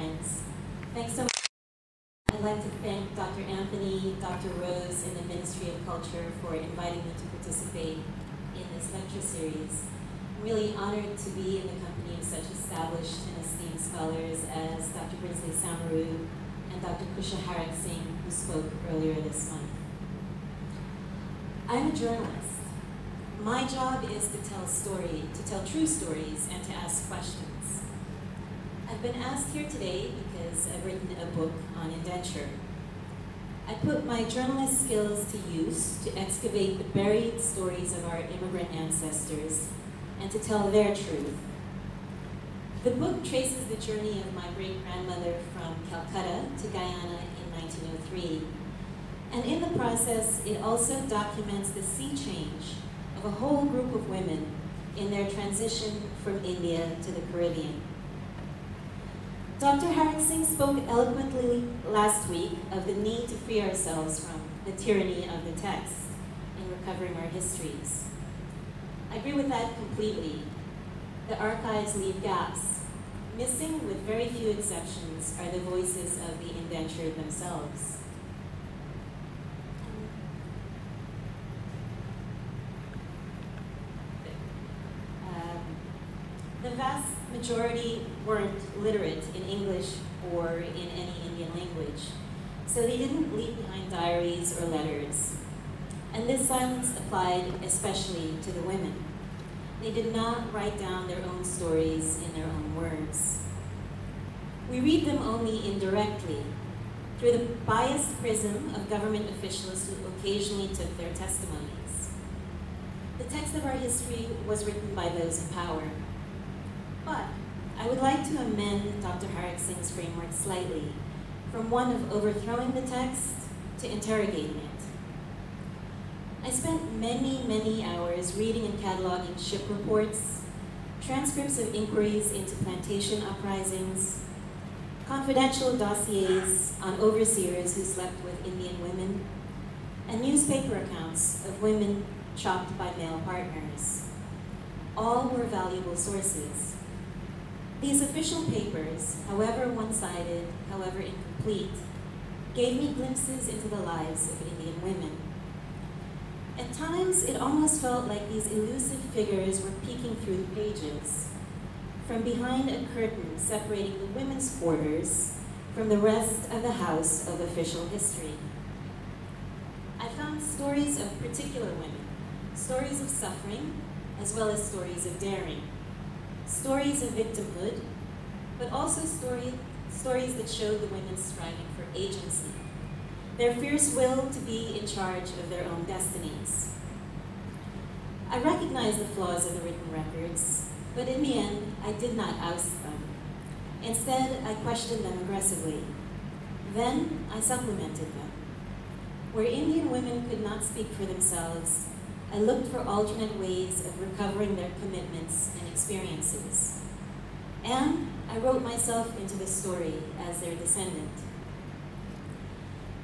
friends. Thanks so much. I'd like to thank Dr. Anthony, Dr. Rose, and the Ministry of Culture for inviting me to participate in this lecture series. I'm really honored to be in the company of such established and esteemed scholars as Dr. Brinsley Samaru and Dr. Kusha Harak Singh, who spoke earlier this month. I'm a journalist. My job is to tell true stories, and to ask questions. I've been asked here today because I've written a book on indenture. I put my journalist skills to use to excavate the buried stories of our immigrant ancestors and to tell their truth. The book traces the journey of my great-grandmother from Calcutta to Guyana in 1903. And in the process, it also documents the sea change of a whole group of women in their transition from India to the Caribbean. Dr. Harak Singh spoke eloquently last week of the need to free ourselves from the tyranny of the text in recovering our histories. I agree with that completely. The archives leave gaps. Missing, with very few exceptions, are the voices of the indentured themselves. The vast majority weren't literate in English or in any Indian language, so they didn't leave behind diaries or letters. And this silence applied especially to the women. They did not write down their own stories in their own words. We read them only indirectly, through the biased prism of government officials who occasionally took their testimonies. The text of our history was written by those in power. But I would like to amend Dr. Harak Singh's framework slightly, from one of overthrowing the text to interrogating it. I spent many hours reading and cataloging ship reports, transcripts of inquiries into plantation uprisings, confidential dossiers on overseers who slept with Indian women, and newspaper accounts of women chopped by male partners. All were valuable sources. These official papers, however one-sided, however incomplete, gave me glimpses into the lives of Indian women. At times, it almost felt like these elusive figures were peeking through the pages, from behind a curtain separating the women's quarters from the rest of the house of official history. I found stories of particular women, stories of suffering, as well as stories of daring. Stories of victimhood, but also stories that showed the women striving for agency, their fierce will to be in charge of their own destinies. I recognize the flaws of the written records, but in the end, I did not oust them. Instead, I questioned them aggressively. Then, I supplemented them. Where Indian women could not speak for themselves, I looked for alternate ways of recovering their commitments and experiences. And I wrote myself into the story as their descendant.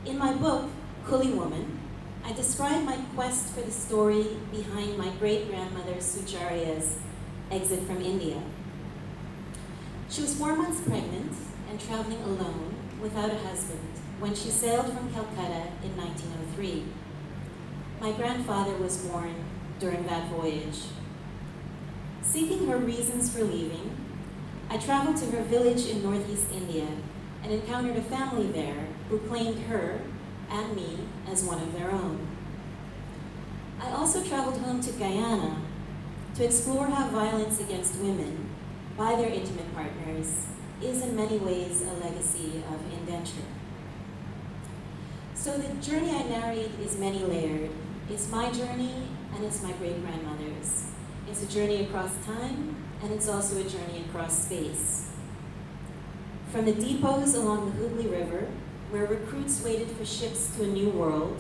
In my book, Kuli Woman, I describe my quest for the story behind my great-grandmother Sucharya's exit from India. She was 4 months pregnant and traveling alone without a husband when she sailed from Calcutta in 1903. My grandfather was born during that voyage. Seeking her reasons for leaving, I traveled to her village in northeast India and encountered a family there who claimed her and me as one of their own. I also traveled home to Guyana to explore how violence against women by their intimate partners is in many ways a legacy of indenture. So the journey I narrate is many-layered. It's my journey, and it's my great-grandmother's. It's a journey across time, and it's also a journey across space. From the depots along the Hooghly River, where recruits waited for ships to a new world,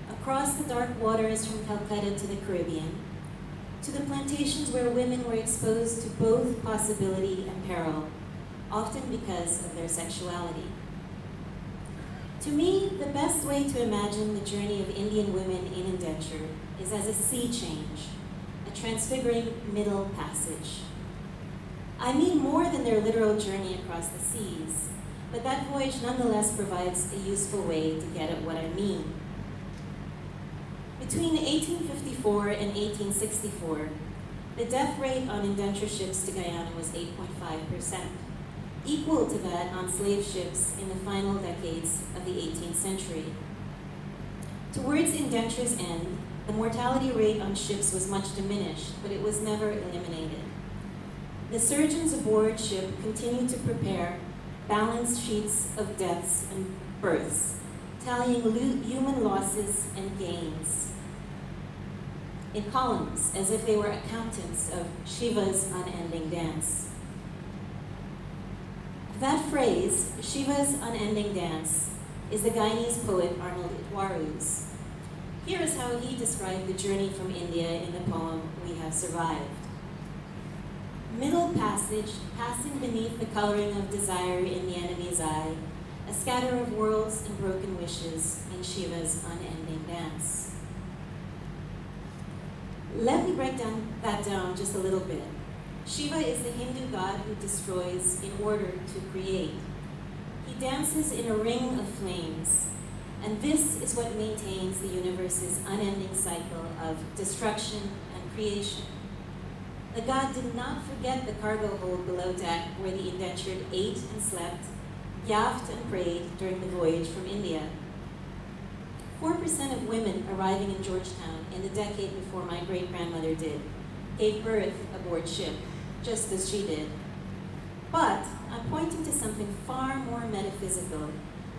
across the dark waters from Calcutta to the Caribbean, to the plantations where women were exposed to both possibility and peril, often because of their sexuality. To me, the best way to imagine the journey of Indian women in indenture is as a sea change, a transfiguring middle passage. I mean more than their literal journey across the seas, but that voyage nonetheless provides a useful way to get at what I mean. Between 1854 and 1864, the death rate on indenture ships to Guyana was 8.5%, equal to that on slave ships in the final decades of the 18th century. Towards indenture's end, the mortality rate on ships was much diminished, but it was never eliminated. The surgeons aboard ship continued to prepare balanced sheets of deaths and births, tallying human losses and gains in columns, as if they were accountants of Shiva's unending dance. That phrase, Shiva's unending dance, is the Guyanese poet Arnold Itwaru's. Here is how he described the journey from India in the poem We Have Survived. Middle passage, passing beneath the coloring of desire in the enemy's eye, a scatter of worlds and broken wishes in Shiva's unending dance. Let me break that down just a little bit. Shiva is the Hindu god who destroys in order to create. He dances in a ring of flames, and this is what maintains the universe's unending cycle of destruction and creation. The god did not forget the cargo hold below deck where the indentured ate and slept, yaffed and prayed during the voyage from India. 4% of women arriving in Georgetown in the decade before my great-grandmother did gave birth aboard ship, just as she did. But I'm pointing to something far more metaphysical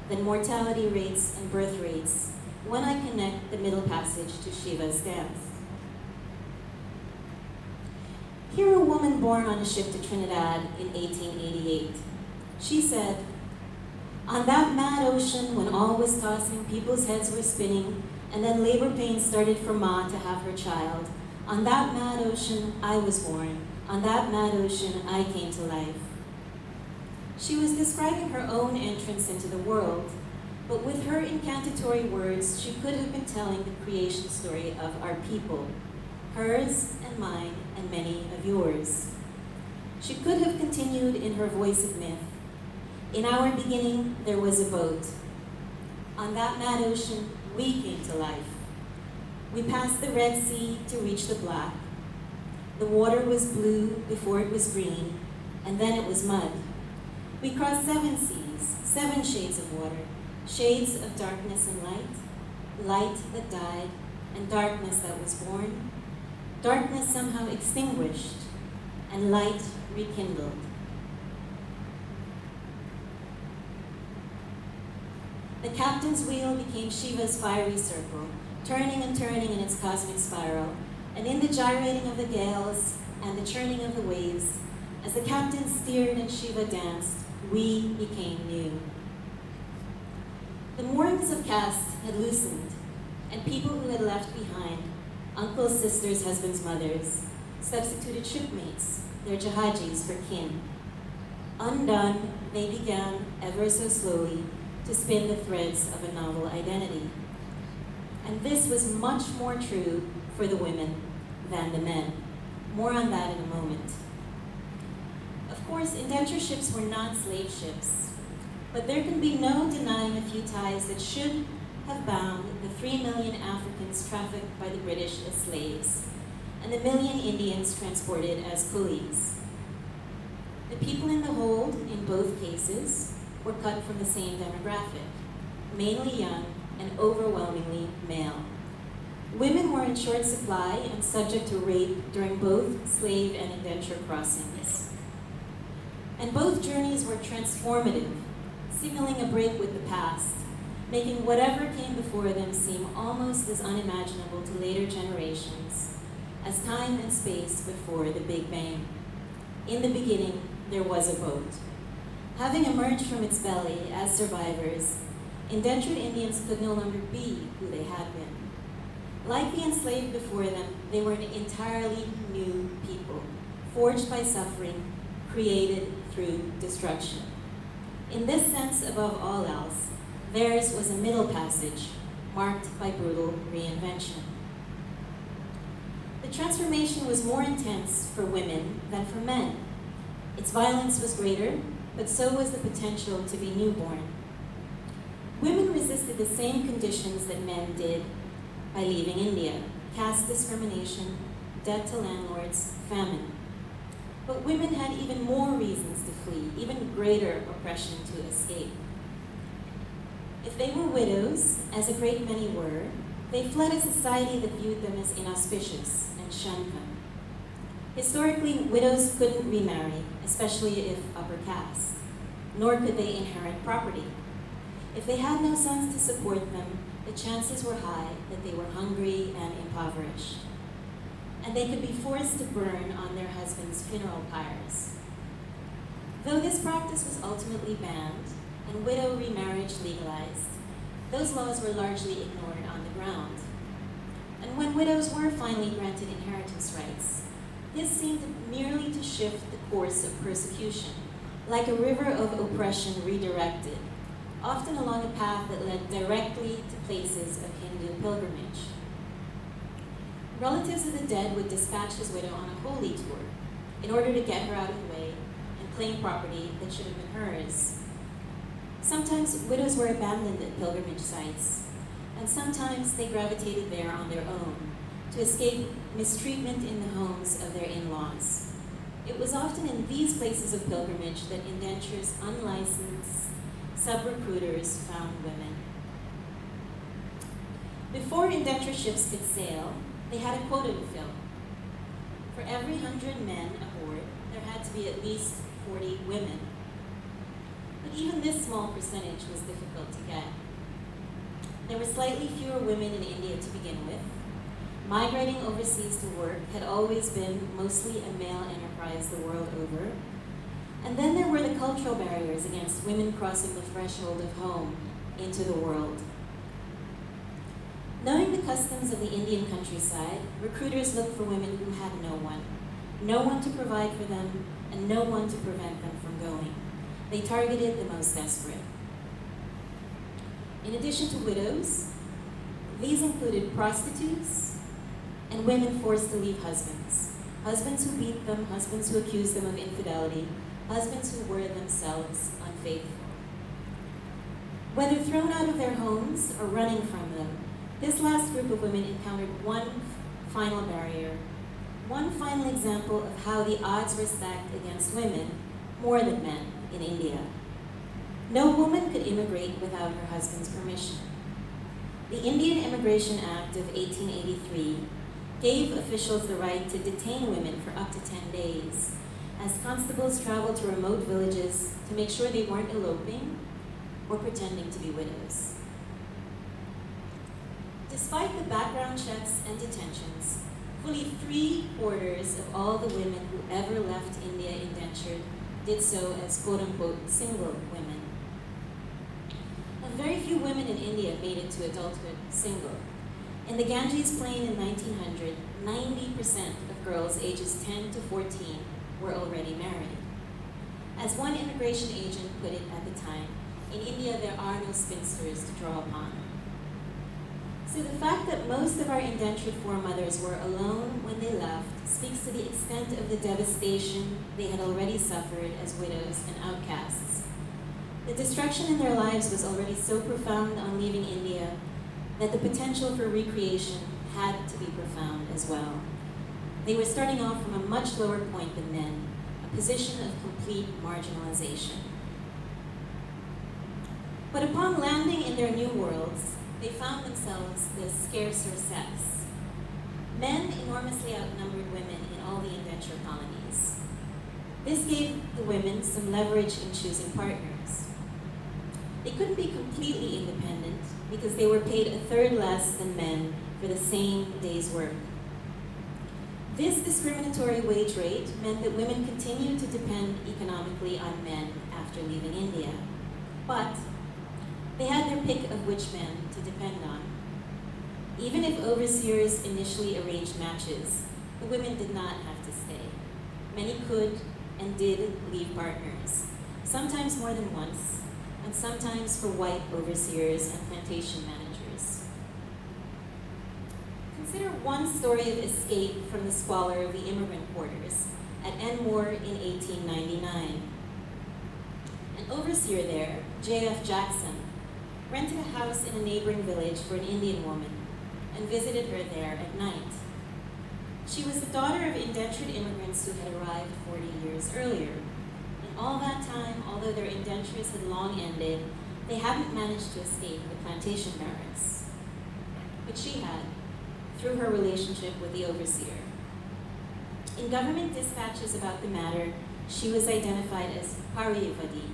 than mortality rates and birth rates when I connect the middle passage to Shiva's dance. Hear a woman born on a ship to Trinidad in 1888. She said, "On that mad ocean when all was tossing, people's heads were spinning, and then labor pains started for Ma to have her child. On that mad ocean I was born. On that mad ocean I came to life." She was describing her own entrance into the world, but with her incantatory words, she could have been telling the creation story of our people, hers and mine and many of yours. She could have continued in her voice of myth. In our beginning, there was a boat. On that mad ocean, we came to life. We passed the Red Sea to reach the Black. The water was blue before it was green, and then it was mud. We crossed 7 seas, 7 shades of water, shades of darkness and light, light that died, and darkness that was born, darkness somehow extinguished, and light rekindled. The captain's wheel became Shiva's fiery circle, turning and turning in its cosmic spiral, and in the gyrating of the gales and the churning of the waves, as the captain steered and Shiva danced, we became new. The moorings of caste had loosened, and people who had left behind, uncles, sisters, husbands, mothers, substituted shipmates, their jahajis for kin. Undone, they began, ever so slowly, to spin the threads of a novel identity. And this was much more true for the women than the men. More on that in a moment. Of course, indenture ships were not slave ships, but there can be no denying a few ties that should have bound the 3 million Africans trafficked by the British as slaves, and the million Indians transported as coolies. The people in the hold, in both cases, were cut from the same demographic, mainly young and overwhelmingly male. Women were in short supply and subject to rape during both slave and indenture crossings. And both journeys were transformative, signaling a break with the past, making whatever came before them seem almost as unimaginable to later generations as time and space before the Big Bang. In the beginning, there was a boat. Having emerged from its belly as survivors, indentured Indians could no longer be who they had been. Like the enslaved before them, they were an entirely new people, forged by suffering, created through destruction. In this sense, above all else, theirs was a middle passage marked by brutal reinvention. The transformation was more intense for women than for men. Its violence was greater, but so was the potential to be newborn. Women resisted the same conditions that men did by leaving India: caste discrimination, debt to landlords, famine. But women had even more reasons to flee, even greater oppression to escape. If they were widows, as a great many were, they fled a society that viewed them as inauspicious and shunned them. Historically, widows couldn't remarry, especially if upper caste, nor could they inherit property. If they had no sons to support them, the chances were high that they were hungry and impoverished. And they could be forced to burn on their husbands' funeral pyres. Though this practice was ultimately banned and widow remarriage legalized, those laws were largely ignored on the ground. And when widows were finally granted inheritance rights, this seemed merely to shift the course of persecution, like a river of oppression redirected, often along a path that led directly to places of Hindu pilgrimage. Relatives of the dead would dispatch his widow on a holy tour in order to get her out of the way and claim property that should have been hers. Sometimes widows were abandoned at pilgrimage sites, and sometimes they gravitated there on their own to escape mistreatment in the homes of their in-laws. It was often in these places of pilgrimage that Indenture's unlicensed sub-recruiters found women. Before Indenture ships could sail, they had a quota to fill. For every 100 men aboard, there had to be at least 40 women. But even this small percentage was difficult to get. There were slightly fewer women in India to begin with. Migrating overseas to work had always been mostly a male enterprise the world over. And then there were the cultural barriers against women crossing the threshold of home into the world. Knowing the customs of the Indian countryside, recruiters looked for women who had no one to provide for them, and no one to prevent them from going. They targeted the most desperate. In addition to widows, these included prostitutes and women forced to leave husbands. Husbands who beat them, husbands who accused them of infidelity, husbands who were themselves unfaithful. Whether thrown out of their homes or running from them, this last group of women encountered one final barrier, one final example of how the odds were stacked against women more than men in India. No woman could immigrate without her husband's permission. The Indian Immigration Act of 1883 gave officials the right to detain women for up to 10 days, as constables traveled to remote villages to make sure they weren't eloping or pretending to be widows. Despite the background checks and detentions, fully 3/4 of all the women who ever left India indentured did so as quote-unquote single women. And very few women in India made it to adulthood single. In the Ganges Plain in 1900, 90% of girls ages 10 to 14 were already married. As one immigration agent put it at the time, in India there are no spinsters to draw upon. So the fact that most of our indentured foremothers were alone when they left speaks to the extent of the devastation they had already suffered as widows and outcasts. The destruction in their lives was already so profound on leaving India that the potential for recreation had to be profound as well. They were starting off from a much lower point than men, a position of complete marginalization. But upon landing in their new worlds, they found themselves the scarcer sex. Men enormously outnumbered women in all the indenture colonies. This gave the women some leverage in choosing partners. They couldn't be completely independent because they were paid 1/3 less than men for the same day's work. This discriminatory wage rate meant that women continued to depend economically on men after leaving India. But they had their pick of which men to depend on. Even if overseers initially arranged matches, the women did not have to stay. Many could and did leave partners, sometimes more than once, and sometimes for white overseers and plantation managers. Consider one story of escape from the squalor of the immigrant quarters, at Enmore in 1899. An overseer there, J.F. Jackson, rented a house in a neighboring village for an Indian woman and visited her there at night. She was the daughter of indentured immigrants who had arrived 40 years earlier. In all that time, although their indentures had long ended, they hadn't managed to escape the plantation barracks. But she had, through her relationship with the overseer. In government dispatches about the matter, she was identified as Parivati.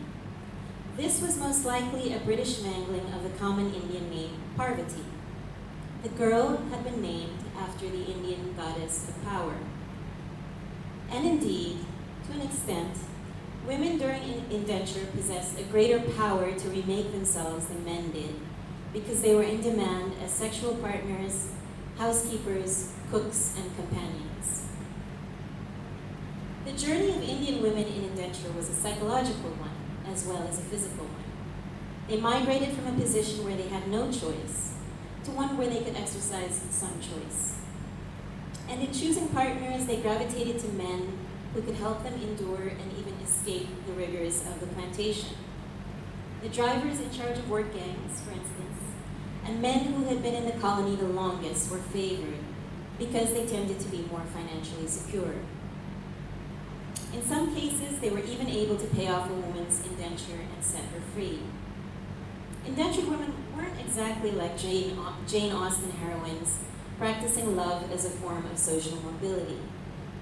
This was most likely a British mangling of the common Indian name Parvati. The girl had been named after the Indian goddess of power. And indeed, to an extent, women during indenture possessed a greater power to remake themselves than men did, because they were in demand as sexual partners, housekeepers, cooks, and companions. The journey of Indian women in indenture was a psychological one, as well as a physical one. They migrated from a position where they had no choice to one where they could exercise some choice. And in choosing partners, they gravitated to men who could help them endure and even escape the rigors of the plantation. The drivers in charge of work gangs, for instance, and men who had been in the colony the longest were favored because they tended to be more financially secure. In some cases, they were even able to pay off a woman's indenture and set her free. Indentured women weren't exactly like Jane Austen heroines, practicing love as a form of social mobility,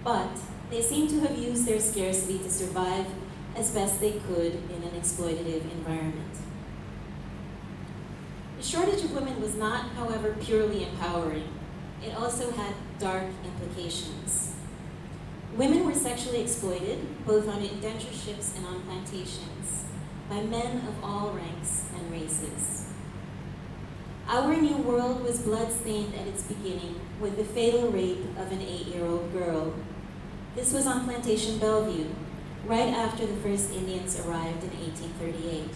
but they seem to have used their scarcity to survive as best they could in an exploitative environment. The shortage of women was not, however, purely empowering. It also had dark implications. Women were sexually exploited, both on indenture ships and on plantations, by men of all ranks and races. Our new world was blood-stained at its beginning with the fatal rape of an 8-year-old girl. This was on Plantation Bellevue, right after the first Indians arrived in 1838.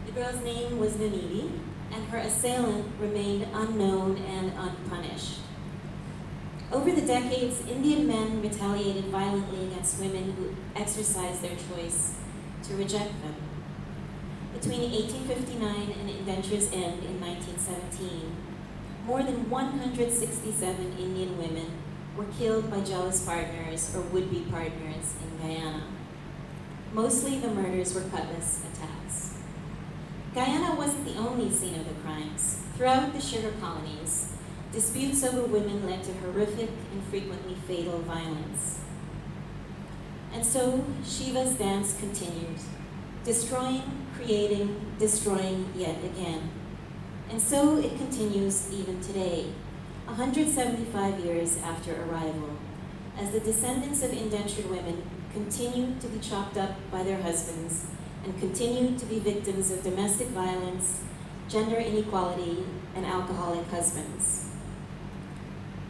The girl's name was Naniti, and her assailant remained unknown and unpunished. Over the decades, Indian men retaliated violently against women who exercised their choice to reject them. Between 1859 and indenture's end in 1917, more than 167 Indian women were killed by jealous partners or would-be partners in Guyana. Mostly the murders were cutlass attacks. Guyana wasn't the only scene of the crimes. Throughout the sugar colonies, disputes over women led to horrific and frequently fatal violence. And so Shiva's dance continued, destroying, creating, destroying yet again. And so it continues even today, 175 years after arrival, as the descendants of indentured women continue to be chopped up by their husbands and continue to be victims of domestic violence, gender inequality, and alcoholic husbands.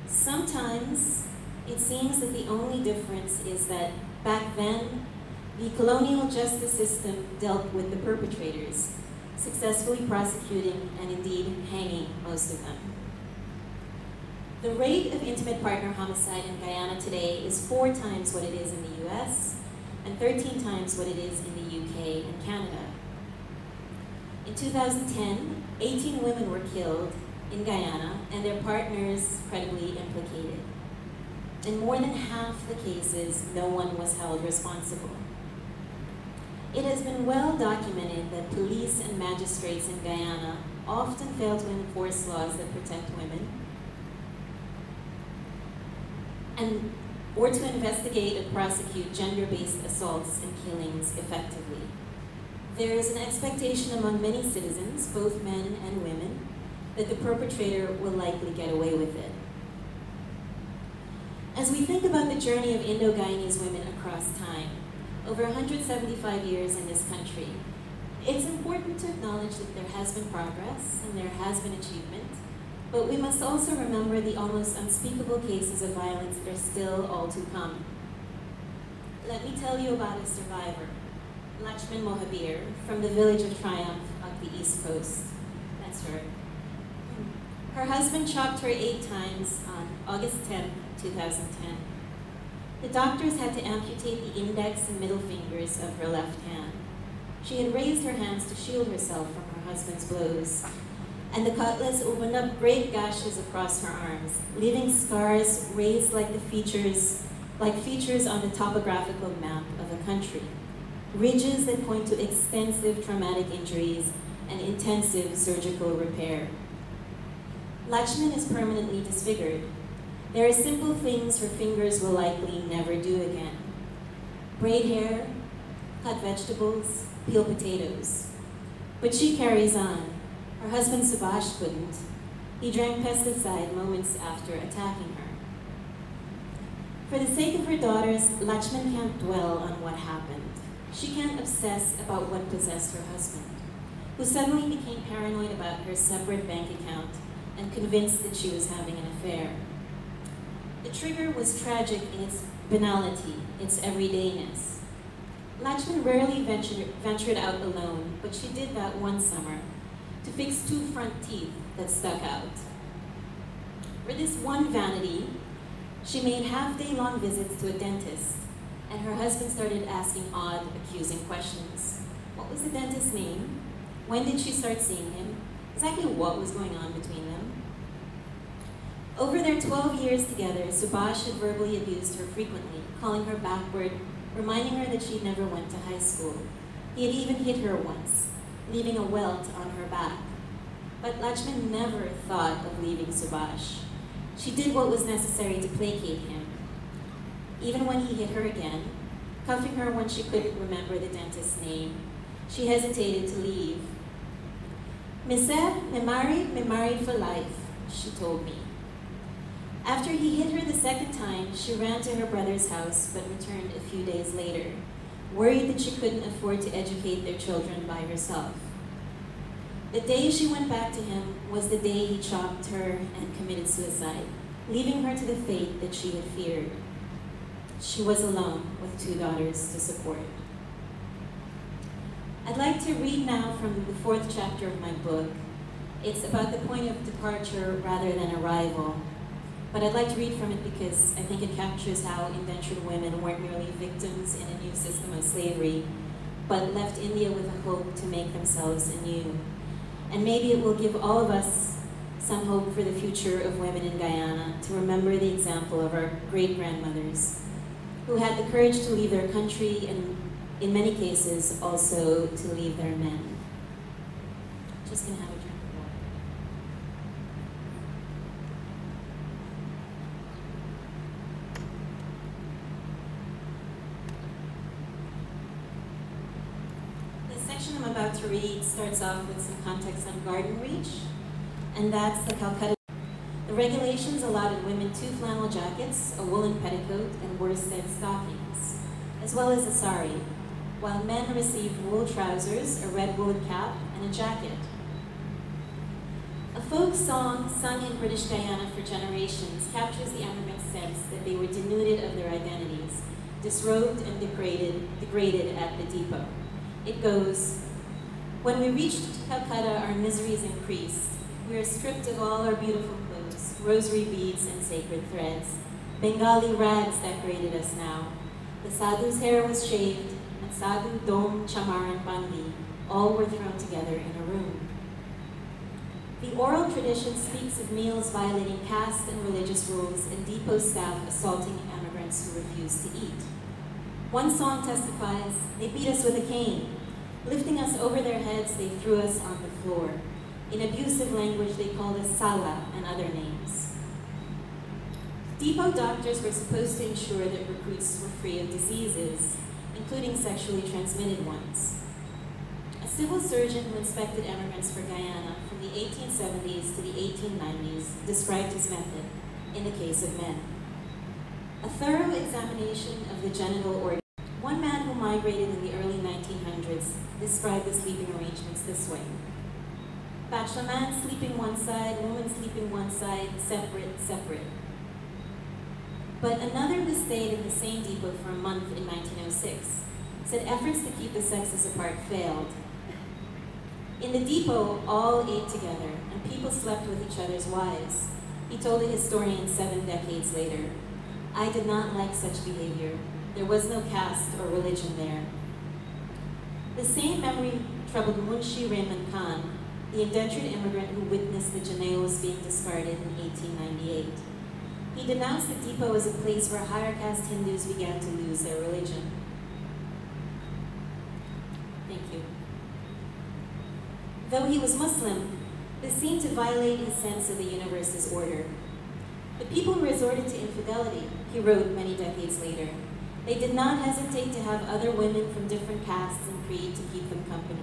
Sometimes it seems that the only difference is that back then, the colonial justice system dealt with the perpetrators, successfully prosecuting and indeed hanging most of them. The rate of intimate partner homicide in Guyana today is 4 times what it is in the US and 13 times what it is in the UK and Canada. In 2010, 18 women were killed in Guyana and their partners credibly implicated. In more than half the cases, no one was held responsible. It has been well documented that police and magistrates in Guyana often fail to enforce laws that protect women or to investigate and prosecute gender-based assaults and killings effectively. There is an expectation among many citizens, both men and women, that the perpetrator will likely get away with it. As we think about the journey of Indo-Guyanese women across time, over 175 years in this country, it's important to acknowledge that there has been progress and there has been achievement, but we must also remember the almost unspeakable cases of violence that are still all to come. Let me tell you about a survivor, Lakshman Mohabir, from the village of Triumph up the East Coast. That's her. Her husband chopped her 8 times on August 10, 2010. The doctors had to amputate the index and middle fingers of her left hand. She had raised her hands to shield herself from her husband's blows, and the cutlass opened up great gashes across her arms, leaving scars raised like features on the topographical map of a country. Ridges that point to extensive traumatic injuries and intensive surgical repair. Lakshman is permanently disfigured. There are simple things her fingers will likely never do again. Braid hair, cut vegetables, peel potatoes. But she carries on. Her husband Subhash couldn't. He drank pesticide moments after attacking her. For the sake of her daughters, Lakshman can't dwell on what happened. She can't obsess about what possessed her husband, who suddenly became paranoid about her separate bank account and convinced that she was having an affair. The trigger was tragic in its banality, its everydayness. Lakshman rarely ventured out alone, but she did that one summer to fix 2 front teeth that stuck out. For this one vanity, she made half-day-long visits to a dentist, and her husband started asking odd, accusing questions. What was the dentist's name? When did she start seeing him? Exactly what was going on between them? Over their 12 years together, Subhash had verbally abused her frequently, calling her backward, reminding her that she'd never went to high school. He had even hit her once, leaving a welt on her back. But Lakshman never thought of leaving Subhash. She did what was necessary to placate him. Even when he hit her again, cuffing her when she couldn't remember the dentist's name, she hesitated to leave. "Mister, me married for life," she told me. After he hit her the second time, she ran to her brother's house, but returned a few days later, worried that she couldn't afford to educate their children by herself. The day she went back to him was the day he chopped her and committed suicide, leaving her to the fate that she had feared. She was alone with 2 daughters to support. I'd like to read now from the 4th chapter of my book. It's about the point of departure rather than arrival. But I'd like to read from it because I think it captures how indentured women weren't merely victims in a new system of slavery, but left India with a hope to make themselves anew. And maybe it will give all of us some hope for the future of women in Guyana, to remember the example of our great-grandmothers, who had the courage to leave their country and, in many cases, also to leave their men. Just gonna have a drink of water. The section I'm about to read starts off with some context on garden reach, and that's the Calcutta. The regulations allotted women 2 flannel jackets, a woolen petticoat, and worsted stockings, as well as a sari, while men received wool trousers, a red woolen cap, and a jacket. A folk song sung in British Guyana for generations captures the emigrants' sense that they were denuded of their identities, disrobed and degraded at the depot. It goes, "When we reached Calcutta, our miseries increased. We are stripped of all our beautiful clothes, rosary beads and sacred threads. Bengali rags decorated us now. The sadhu's hair was shaved, and sadhu, dom, chamar, and bangi all were thrown together in a room." The oral tradition speaks of meals violating caste and religious rules and depot staff assaulting immigrants who refused to eat. One song testifies, "They beat us with a cane. Lifting us over their heads, they threw us on the floor. In abusive language, they called us Sala and other names." Depot doctors were supposed to ensure that recruits were free of diseases, including sexually transmitted ones. A civil surgeon who inspected immigrants for Guyana from the 1870s to the 1890s described his method in the case of men. A thorough examination of the genital organs. One man who migrated in the early 1900s described the sleeping arrangements this way. Bachelor man sleeping one side, woman sleeping one side, separate, separate. But another who stayed in the same depot for a month in 1906 said efforts to keep the sexes apart failed. In the depot, all ate together, and people slept with each other's wives, he told a historian 7 decades later. I did not like such behavior. There was no caste or religion there. The same memory troubled Munshi Raymond Khan, the indentured immigrant who witnessed the Janaos being discarded in 1898. He denounced the depot as a place where higher caste Hindus began to lose their religion. Thank you. Though he was Muslim, this seemed to violate his sense of the universe's order. The people resorted to infidelity, he wrote many decades later. They did not hesitate to have other women from different castes and creed to keep them company.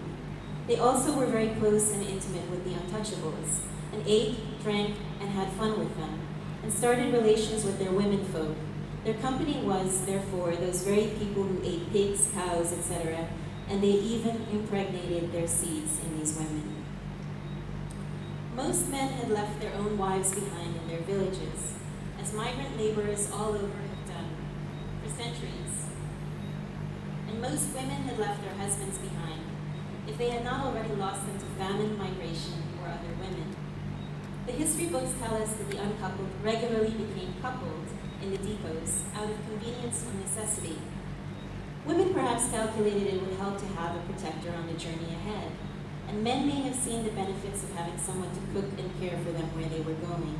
They also were very close and intimate with the untouchables, and ate, drank, and had fun with them, and started relations with their womenfolk. Their company was, therefore, those very people who ate pigs, cows, etc., and they even impregnated their seeds in these women. Most men had left their own wives behind in their villages, as migrant laborers all over have done for centuries. And most women had left their husbands behind, if they had not already lost them to famine, migration, or other women. The history books tell us that the uncoupled regularly became coupled in the depots out of convenience or necessity. Women perhaps calculated it would help to have a protector on the journey ahead, and men may have seen the benefits of having someone to cook and care for them where they were going.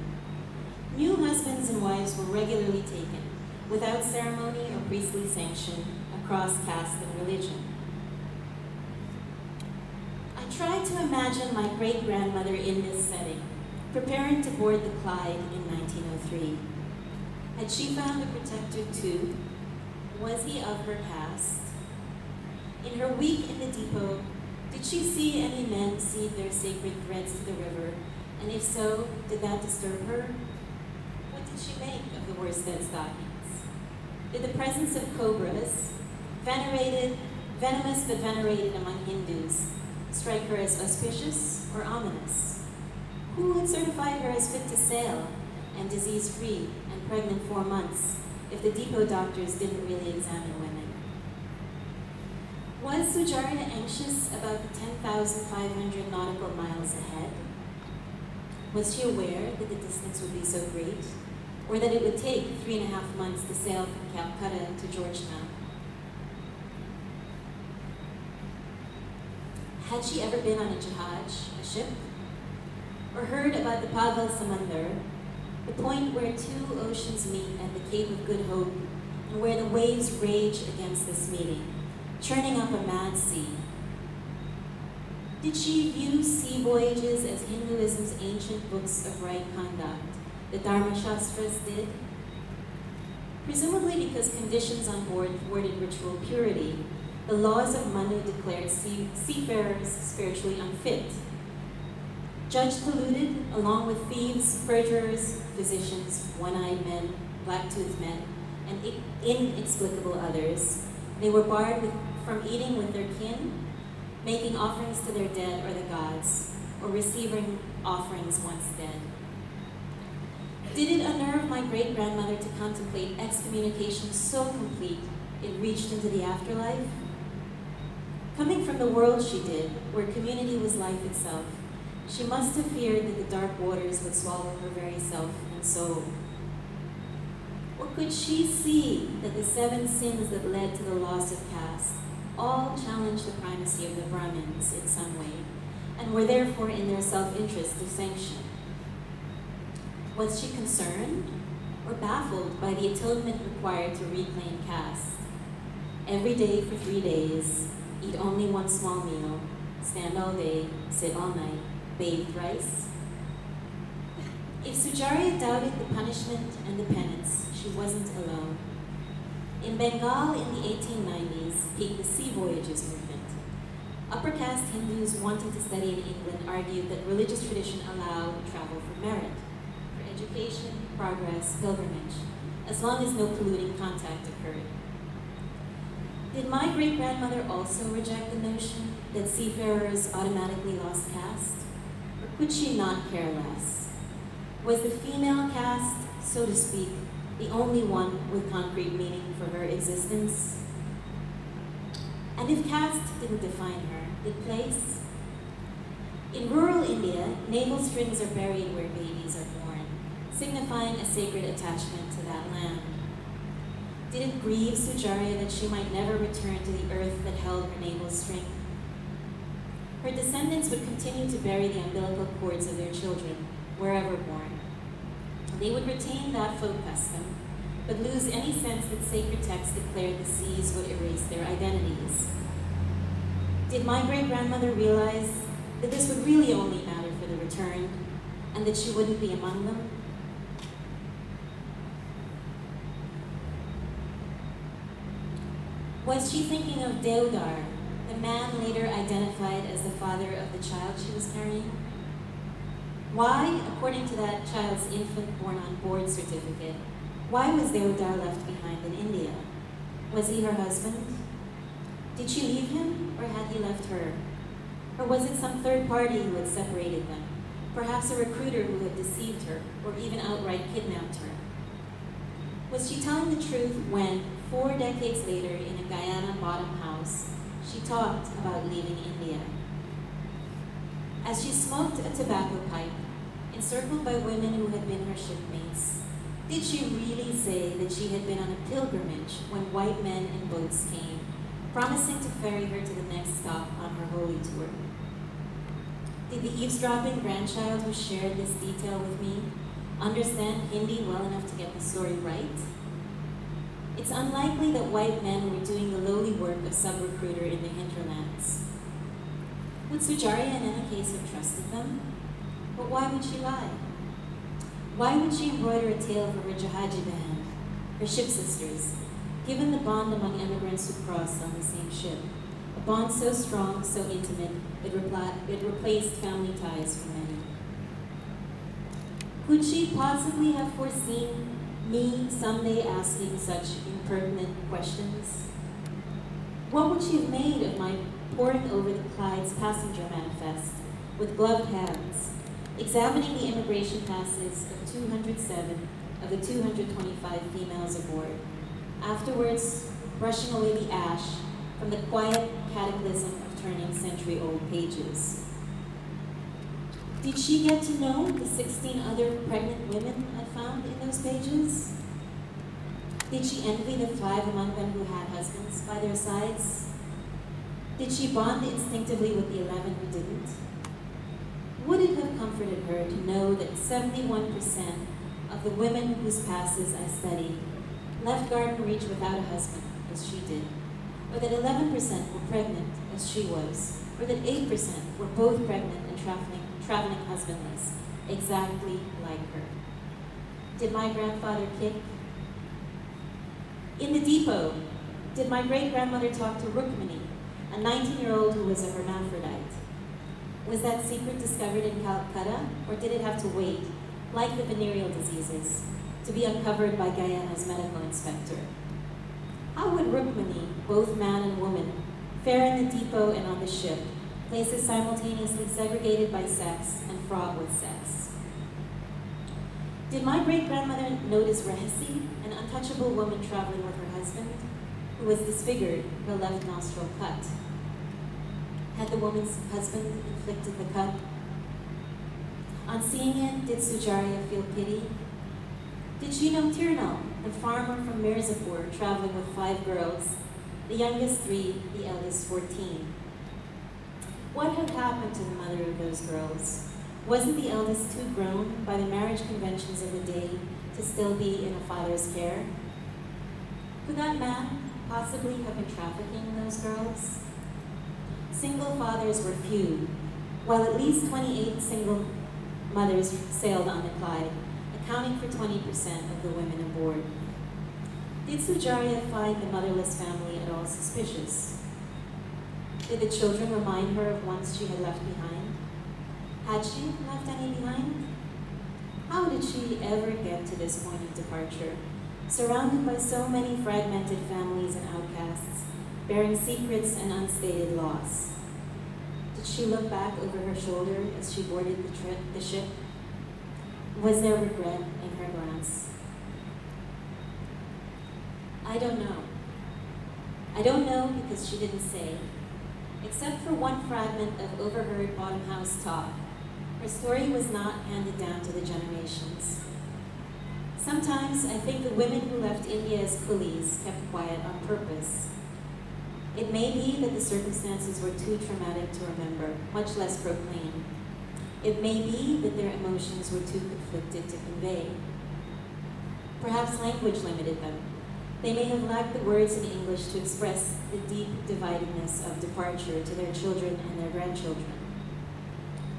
New husbands and wives were regularly taken, without ceremony or priestly sanction, across caste and religion. I tried to imagine my great-grandmother in this setting, preparing to board the Clyde in 1903. Had she found a protector too? Was he of her caste? In her week in the depot, did she see any men seed their sacred threads to the river? And if so, did that disturb her? What did she make of the worsted stockings? Did the presence of cobras, venomous but venerated among Hindus, strike her as auspicious or ominous? Who had certified her as fit to sail and disease-free and pregnant 4 months if the depot doctors didn't really examine women? Was Sujarya anxious about the 10,500 nautical miles ahead? Was she aware that the distance would be so great, or that it would take 3.5 months to sail from Calcutta to Georgetown? Had she ever been on a jahaj, a ship, or heard about the Pagal Samandar, the point where 2 oceans meet at the Cape of Good Hope, and where the waves rage against this meeting, churning up a mad sea? Did she view sea voyages as Hinduism's ancient books of right conduct, the Dharma Shastras did? Presumably because conditions on board thwarted ritual purity, the laws of Manu declared seafarers spiritually unfit. Judged polluted, along with thieves, perjurers, physicians, one-eyed men, black-toothed men, and inexplicable others, they were barred from eating with their kin, making offerings to their dead or the gods, or receiving offerings once dead. Did it unnerve my great-grandmother to contemplate excommunication so complete it reached into the afterlife? Coming from the world she did, where community was life itself, she must have feared that the dark waters would swallow her very self and soul. Or could she see that the 7 sins that led to the loss of caste all challenged the primacy of the Brahmins in some way, and were therefore in their self-interest to sanction? Was she concerned or baffled by the atonement required to reclaim caste? Every day for 3 days, eat only 1 small meal, stand all day, sit all night, bathe thrice? If Sujarya doubted the punishment and the penance, she wasn't alone. In Bengal in the 1890s peaked the sea voyages movement. Upper caste Hindus wanting to study in England argued that religious tradition allowed travel for merit, for education, progress, pilgrimage, as long as no polluting contact occurred. Did my great-grandmother also reject the notion that seafarers automatically lost caste? Or could she not care less? Was the female caste, so to speak, the only one with concrete meaning for her existence? And if caste didn't define her, did place? In rural India, navel strings are buried where babies are born, signifying a sacred attachment to that land. Did it grieve Sujarya that she might never return to the earth that held her navel string? Her descendants would continue to bury the umbilical cords of their children, wherever born. They would retain that folk custom, but lose any sense that sacred texts declared the seas would erase their identities. Did my great-grandmother realize that this would really only matter for the returned, and that she wouldn't be among them? Was she thinking of Deodar, the man later identified as the father of the child she was carrying? Why, according to that child's infant born on board certificate, why was Deodar left behind in India? Was he her husband? Did she leave him, or had he left her? Or was it some third party who had separated them? Perhaps a recruiter who had deceived her, or even outright kidnapped her? Was she telling the truth when, 4 decades later, in a Guyana bottom house, she talked about leaving India? As she smoked a tobacco pipe, encircled by women who had been her shipmates, did she really say that she had been on a pilgrimage when white men in boats came, promising to ferry her to the next stop on her holy tour? Did the eavesdropping grandchild who shared this detail with me understand Hindi well enough to get the story right? It's unlikely that white men were doing the lowly work of sub-recruiter in the hinterlands. Would Sujarya in any case have trusted them? But why would she lie? Why would she embroider a tale for her Jahaji band, her ship sisters, given the bond among immigrants who crossed on the same ship? A bond so strong, so intimate, it replaced family ties for many. Could she possibly have foreseen me someday asking such impertinent questions? What would she have made of my poring over the Clyde's passenger manifest with gloved hands, examining the immigration passes of 207 of the 225 females aboard, afterwards brushing away the ash from the quiet cataclysm of turning century-old pages? Did she get to know the 16 other pregnant women I found in those pages? Did she envy the 5 among them who had husbands by their sides? Did she bond instinctively with the 11 who didn't? Would it have comforted her to know that 71% of the women whose passes I studied left Garden Reach without a husband, as she did, or that 11% were pregnant, as she was, or that 8% were both pregnant and traveling husbandless, exactly like her? Did my grandfather kick? In the depot, did my great-grandmother talk to Rukmini, a 19-year-old who was a hermaphrodite? Was that secret discovered in Calcutta, or did it have to wait, like the venereal diseases, to be uncovered by Guyana's medical inspector? How would Rukmini, both man and woman, fare in the depot and on the ship, places simultaneously segregated by sex and fraught with sex? Did my great-grandmother notice Rahisi, an untouchable woman traveling with her husband, who was disfigured, her left nostril cut? Had the woman's husband inflicted the cut? On seeing it, did Sujarya feel pity? Did she know Tirnal, the farmer from Mirzapur, traveling with 5 girls, the youngest 3, the eldest 14? What had happened to the mother of those girls? Wasn't the eldest too grown by the marriage conventions of the day to still be in a father's care? Could that man possibly have been trafficking those girls? Single fathers were few, while at least 28 single mothers sailed on the Clyde, accounting for 20% of the women aboard. Did Sujarya find the motherless family at all suspicious? Did the children remind her of ones she had left behind? Had she left any behind? How did she ever get to this point of departure, surrounded by so many fragmented families and outcasts, bearing secrets and unstated loss? Did she look back over her shoulder as she boarded the ship? Was there regret in her glance? I don't know. I don't know because she didn't say. Except for one fragment of overheard bottom house talk, her story was not handed down to the generations. Sometimes I think the women who left India as coolies kept quiet on purpose. It may be that the circumstances were too traumatic to remember, much less proclaim. It may be that their emotions were too conflicted to convey. Perhaps language limited them. They may have lacked the words in English to express the deep dividedness of departure to their children and their grandchildren.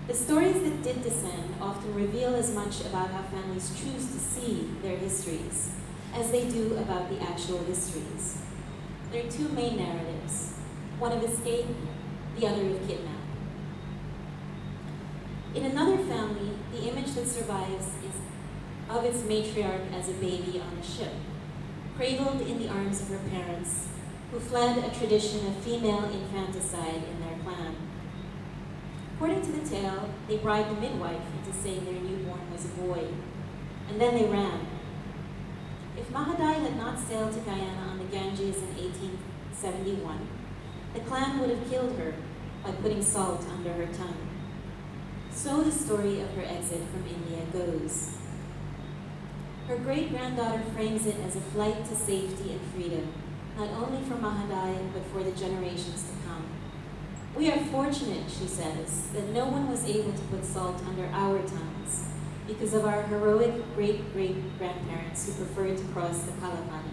The stories that did descend often reveal as much about how families choose to see their histories as they do about the actual histories. There are two main narratives, one of escape, the other of kidnap. In another family, the image that survives is of its matriarch as a baby on a ship, cradled in the arms of her parents, who fled a tradition of female infanticide in their clan. According to the tale, they bribed the midwife into saying their newborn was a boy, and then they ran. If Mahadai had not sailed to Guyana on the Ganges in 1871, the clan would have killed her by putting salt under her tongue. So the story of her exit from India goes. Her great-granddaughter frames it as a flight to safety and freedom, not only for Mahadai, but for the generations to come. We are fortunate, she says, that no one was able to put salt under our tongues because of our heroic great-great-grandparents who preferred to cross the Kalapani.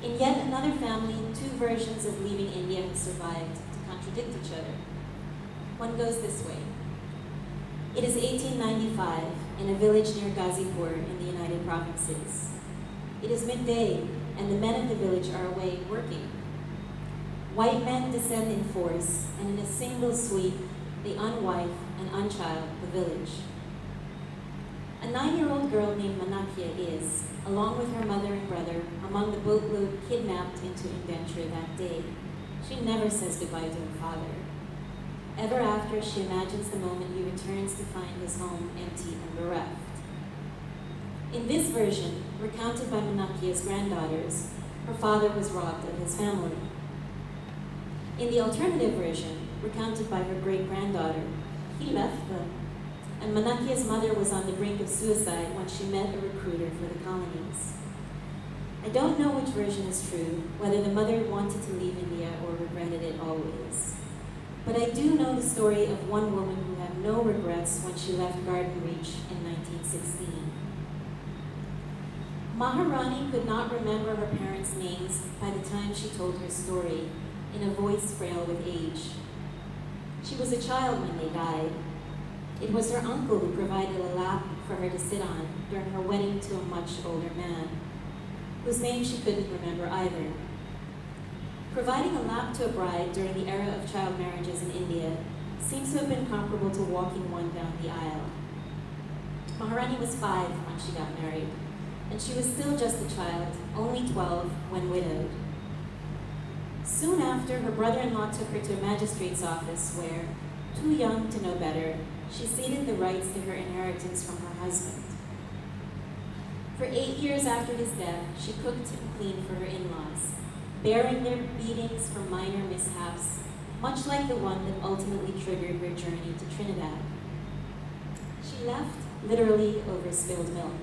In yet another family, two versions of leaving India have survived to contradict each other. One goes this way. It is 1895 in a village near Ghazipur in the United Provinces. It is midday, and the men of the village are away working. White men descend in force, and in a single sweep, they unwife and unchild the village. A 9-year-old girl named Manakya is, along with her mother and brother, among the boatload kidnapped into Indenture that day. She never says goodbye to her father. Ever after, she imagines the moment he returns to find his home empty and bereft. In this version, recounted by Manakya's granddaughters, her father was robbed of his family. In the alternative version, recounted by her great-granddaughter, he left them, and Manakya's mother was on the brink of suicide when she met a recruiter for the colonies. I don't know which version is true, whether the mother wanted to leave India or regretted it always. But I do know the story of one woman who had no regrets when she left Garden Reach in 1916. Maharani could not remember her parents' names by the time she told her story, in a voice frail with age. She was a child when they died. It was her uncle who provided a lap for her to sit on during her wedding to a much older man, whose name she couldn't remember either. Providing a lap to a bride during the era of child marriages in India seems to have been comparable to walking one down the aisle. Maharani was 5 when she got married, and she was still just a child, only 12 when widowed. Soon after, her brother-in-law took her to a magistrate's office where, too young to know better, she ceded the rights to her inheritance from her husband. For 8 years after his death, she cooked and cleaned for her in-laws, bearing their beatings for minor mishaps, much like the one that ultimately triggered her journey to Trinidad. She left literally over spilled milk.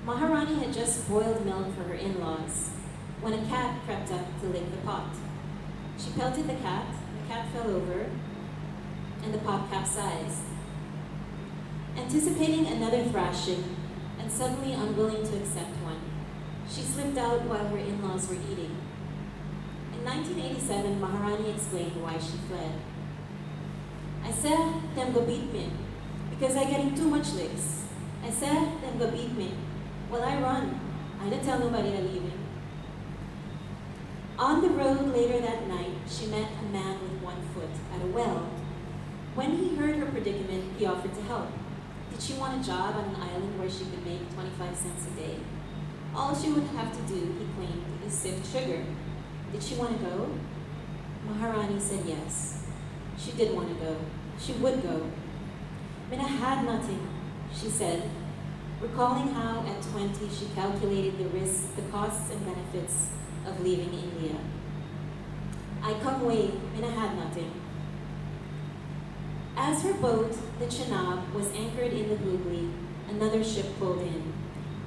Maharani had just boiled milk for her in-laws when a cat crept up to lick the pot. She pelted the cat fell over, and the pot capsized. Anticipating another thrashing, and suddenly unwilling to accept one, she slipped out while her in-laws were eating. In 1987, Maharani explained why she fled. I said them go beat me, because I getting too much licks. I said them go beat me. Well, I run. I didn't tell nobody I'm leaving. On the road later that night, she met a man with one foot at a well. When he heard her predicament, he offered to help. Did she want a job on an island where she could make 25 cents a day? All she would have to do, he claimed, is sift sugar. Did she want to go? Maharani said yes. She did want to go. She would go. Mina had nothing, she said, recalling how at 20 she calculated the risks, the costs and benefits of leaving India. I come way, Mina had nothing. As her boat, the Chenab, was anchored in the Hooghly, another ship pulled in,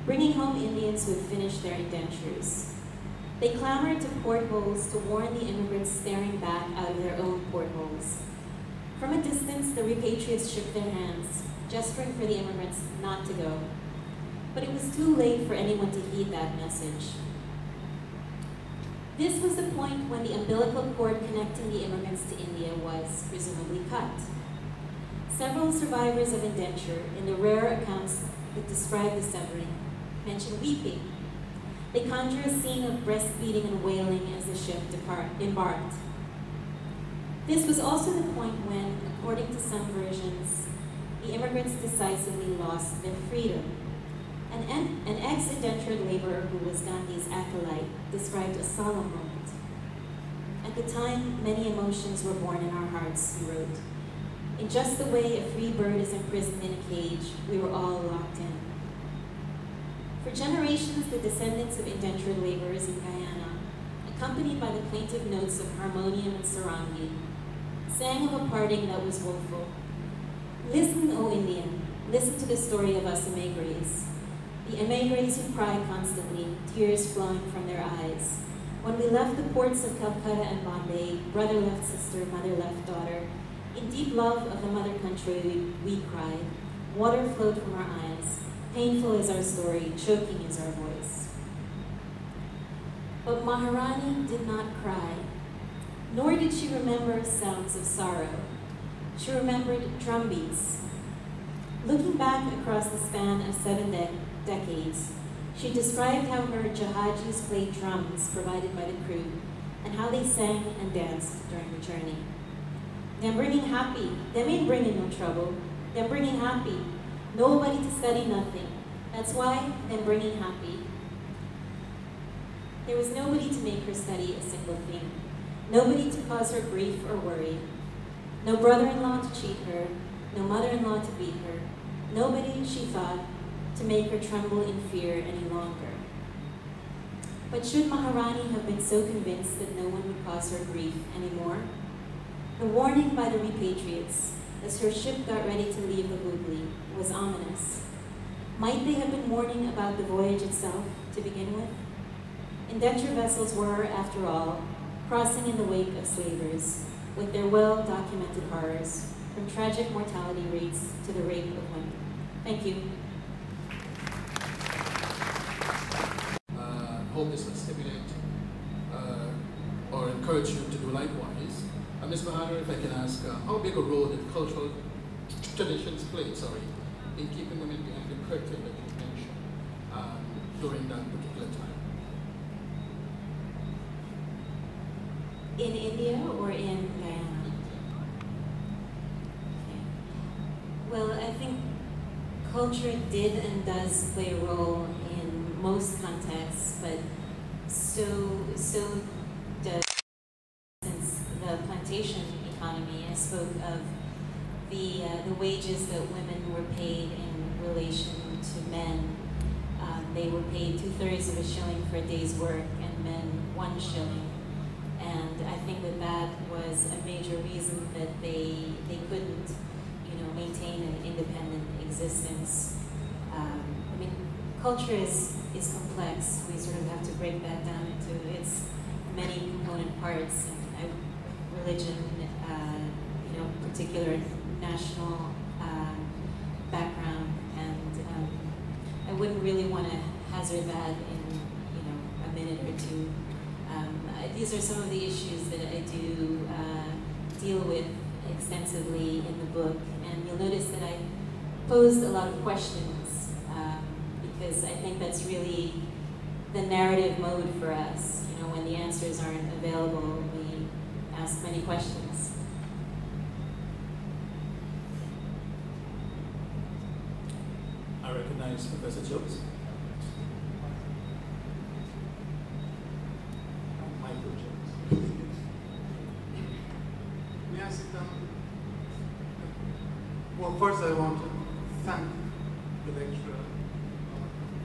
bringing home Indians who had finished their indentures. They clamored to portholes to warn the immigrants staring back out of their own portholes. From a distance, the repatriates shook their hands, gesturing for the immigrants not to go. But it was too late for anyone to heed that message. This was the point when the umbilical cord connecting the immigrants to India was presumably cut. Several survivors of indenture, in the rare accounts that describe the severing, mention weeping. They conjure a scene of breastfeeding and wailing as the ship embarked. This was also the point when, according to some versions, the immigrants decisively lost their freedom. An ex-indentured laborer who was Gandhi's acolyte described a solemn moment. At the time, many emotions were born in our hearts, he wrote. In just the way a free bird is imprisoned in a cage, we were all locked in. For generations, the descendants of indentured laborers in Guyana, accompanied by the plaintive notes of harmonium and sarangi, sang of a parting that was woeful. Listen, O Indian, listen to the story of us emigres. The emigres who cry constantly, tears flowing from their eyes. When we left the ports of Calcutta and Bombay, brother left sister, mother left daughter. In deep love of the mother country, we cried. Water flowed from our eyes. Painful is our story, choking is our voice. But Maharani did not cry, nor did she remember sounds of sorrow. She remembered drumbeats. Looking back across the span of 7 decades, she described how her jahajis played drums provided by the crew and how they sang and danced during the journey. They're bringing happy. Them ain't bringing no trouble. They're bringing happy. Nobody to study nothing. That's why they're bringing happy. There was nobody to make her study a single thing. Nobody to cause her grief or worry. No brother-in-law to cheat her. No mother-in-law to beat her. Nobody, she thought, to make her tremble in fear any longer. But should Maharani have been so convinced that no one would cause her grief anymore? The warning by the repatriates, as her ship got ready to leave the Hooghly, was ominous. Might they have been warning about the voyage itself to begin with? Indenture vessels were, after all, crossing in the wake of slavers, with their well-documented horrors, from tragic mortality rates to the rape of women. Thank you. Hope this will stimulate or encourage you to do likewise. Ms. Bahadur, if I can ask, how big a role did cultural traditions play, in keeping women behind the curtain that you mentioned during that particular time? In India or in Guyana? Okay. Well, I think culture did and does play a role in most contexts, but so does, since the plantation economy. I spoke of the wages that women were paid in relation to men. They were paid 2/3 of a shilling for a day's work, and men 1 shilling. And I think that was a major reason that they couldn't, maintain an independent existence. I mean, culture is complex. We sort of have to break that down into its many component parts. And religion, particular national background, and I wouldn't really want to hazard that in a minute or two. These are some of the issues that I do deal with extensively in the book, and you'll notice that I posed a lot of questions because I think that's really the narrative mode for us. When the answers aren't available, we ask many questions. I recognize Professor Jones. Michael Jones. May I sit down? Well, first I want to thank the lecturer,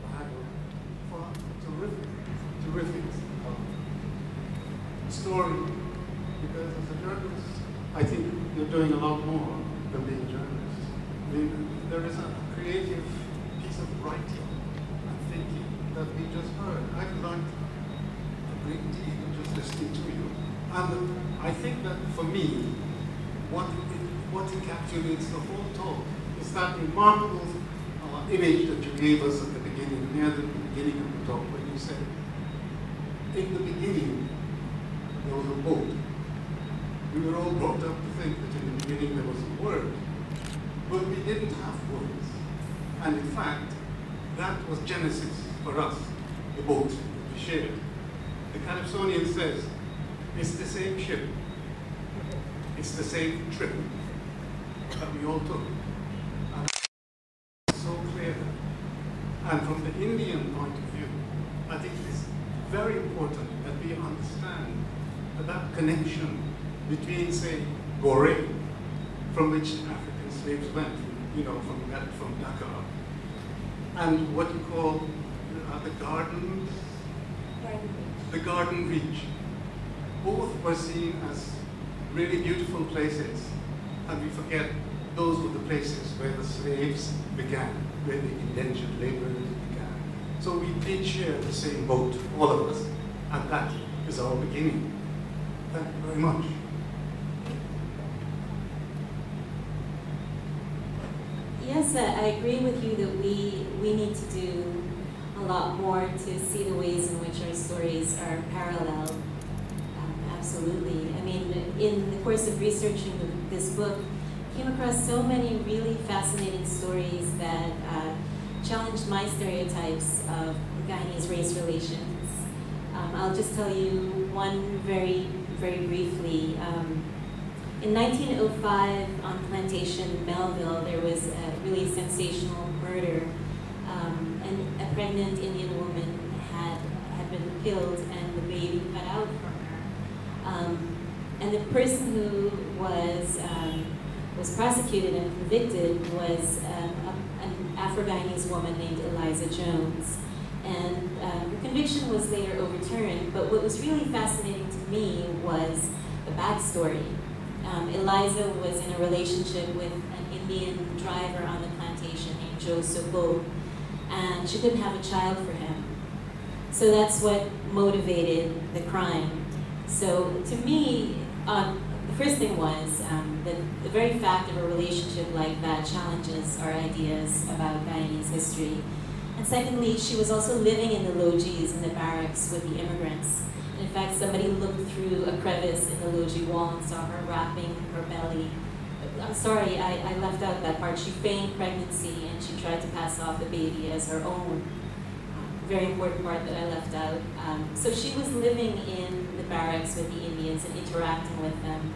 Bahadur, for a terrific story, because as a journalist, I think you're doing a lot more than being a journalist. I mean, there is a creative piece of writing and thinking that we just heard. I've learned a great deal just listening to you. And I think that for me, what encapsulates the whole talk is that remarkable image that you gave us at the beginning, near the beginning of the talk, where you said, in the beginning, there was a boat. We were all brought up to think that in the beginning there was a word, but we didn't have words. And in fact, that was Genesis for us, the boat that we shared. The Calypsonian says, it's the same ship, it's the same trip that we all took. And it's so clear. And from the Indian point of view, I think it's very important that we understand that connection between, say, Gore, from which African slaves went, from Dakar, and what you call the Garden Reach. Both were seen as really beautiful places, and we forget those were the places where the slaves began, where the indentured laborers began. So we did share the same boat, all of us, and that is our beginning. Thank you very much. Yes, I agree with you that we need to do a lot more to see the ways in which our stories are parallel. Absolutely. I mean, in the course of researching this book, I came across so many really fascinating stories that challenged my stereotypes of Guyanese race relations. I'll just tell you one very, very briefly. In 1905, on Plantation Melville, there was a really sensational murder. And a pregnant Indian woman had been killed and the baby cut out from her. And the person who was prosecuted and convicted was an Afro-Guyanese woman named Eliza Jones. And her conviction was later overturned, but what was really fascinating to me was the backstory. Eliza was in a relationship with an Indian driver on the plantation named Joe Sobo, and she couldn't have a child for him. So that's what motivated the crime. So to me, the first thing was that the very fact of a relationship like that challenges our ideas about Guyanese history. And secondly, she was also living in the logis, in the barracks with the immigrants. In fact, somebody looked through a crevice in the logie wall and saw her wrapping her belly. I'm sorry, I left out that part. She feigned pregnancy and she tried to pass off the baby as her own. Very important part that I left out. So she was living in the barracks with the Indians and interacting with them.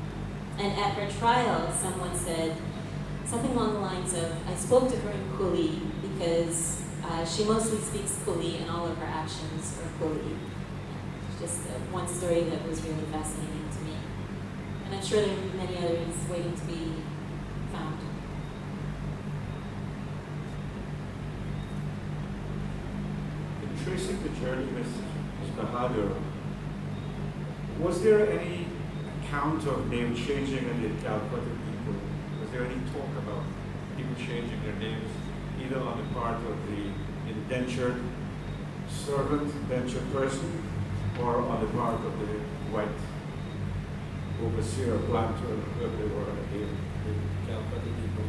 And at her trial, someone said something along the lines of, I spoke to her in Kuli because she mostly speaks Kuli and all of her actions are Kuli. Just one story that was really fascinating to me. And I'm sure there are many others waiting to be found. In tracing the journey, Ms. Bahadur, was there any account of name changing in the Calcutta people? Was there any talk about people changing their names, either on the part of the indentured servant, indentured person, or on the part of the white overseer, planter, whoever they were, the Calcutta people?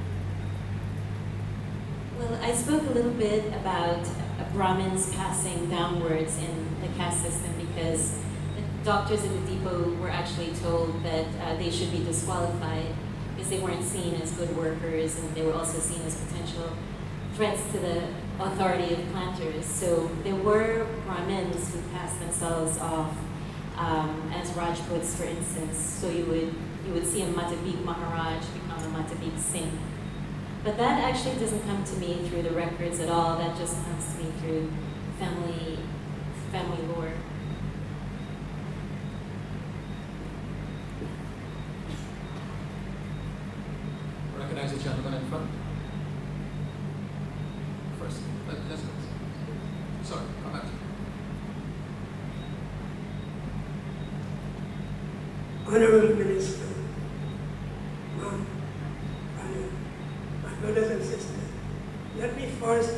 Well, I spoke a little bit about Brahmins passing downwards in the caste system because the doctors in the depot were actually told that they should be disqualified because they weren't seen as good workers and they were also seen as potential threats to the authority of planters. So there were Brahmins who passed themselves off as Rajputs, for instance. So you would see a Matabik Maharaj become a Matabik Singh. But that actually doesn't come to me through the records at all. That just comes to me through family lore. Recognize the gentleman in front. First, let's go. Sorry, come back. Honorable Minister, Ma'am, my brothers and sisters, let me first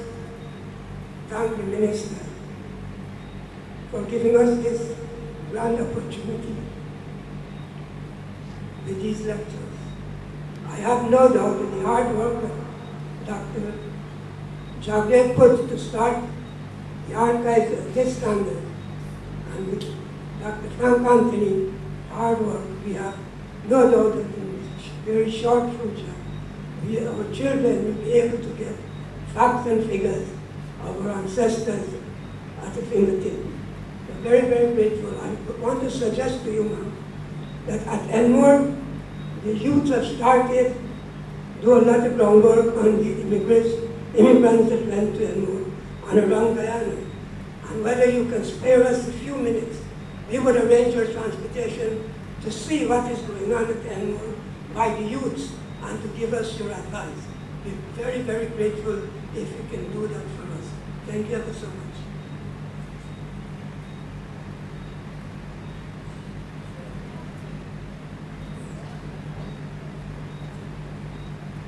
Minister, for giving us this grand opportunity with these lectures. I have no doubt that the hard work that Dr. Jagdev put to start the archives at this standard, and with Dr. Frank Anthony, hard work, we have no doubt that in this very short future, our children will be able to get facts and figures of our ancestors at the fingertip. We're very, very grateful. I want to suggest to you, ma'am, that at Elmore, the youth have started do a lot of groundwork on the immigrants that went to Elmore and around Guyana. And whether you can spare us a few minutes, we would arrange your transportation to see what is going on at Elmore by the youths and to give us your advice. We're very, very grateful if you can do that for us. Thank you ever so much.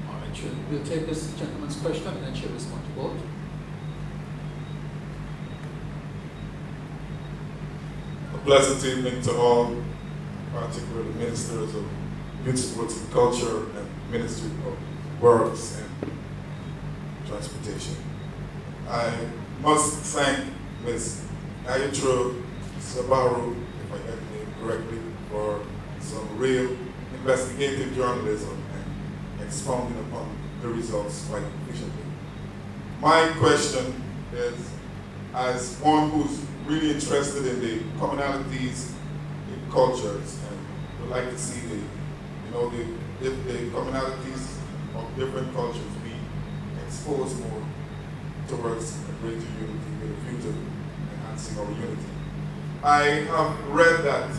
All right, Chair. We'll take this gentleman's question and then Chair respond to both. A pleasant evening to all, particularly ministers of Youth, Sports and Culture and Ministry of Works and Transportation. I must thank Ms. Gaiutra Sabaru, if I get the name correctly, for some real investigative journalism and expounding upon the results quite efficiently. My question is, as one who's really interested in the commonalities in cultures and would like to see the commonalities of different cultures be exposed more towards a greater unity with a view to enhancing our unity. I have read that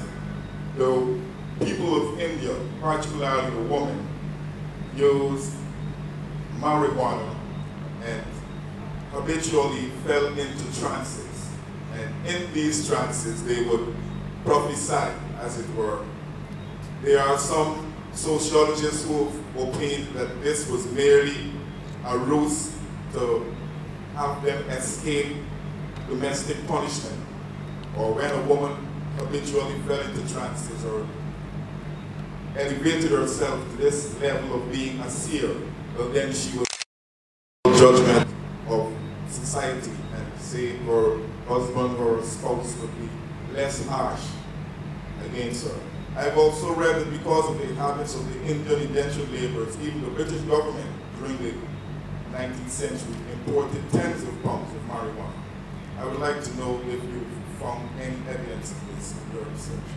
the people of India, particularly the women, use marijuana and habitually fell into trances. And in these trances, they would prophesy, as it were. There are some sociologists who have opined that this was merely a ruse to have them escape domestic punishment, or when a woman habitually fell into trances or elevated herself to this level of being a seer, well, then she was judgment of society and say her husband or spouse would be less harsh against her. I've also read that because of the habits of the Indian indentured laborers, even the British government during the 19th century imported tens of pounds of marijuana. I would like to know if you've found any evidence of this in your research.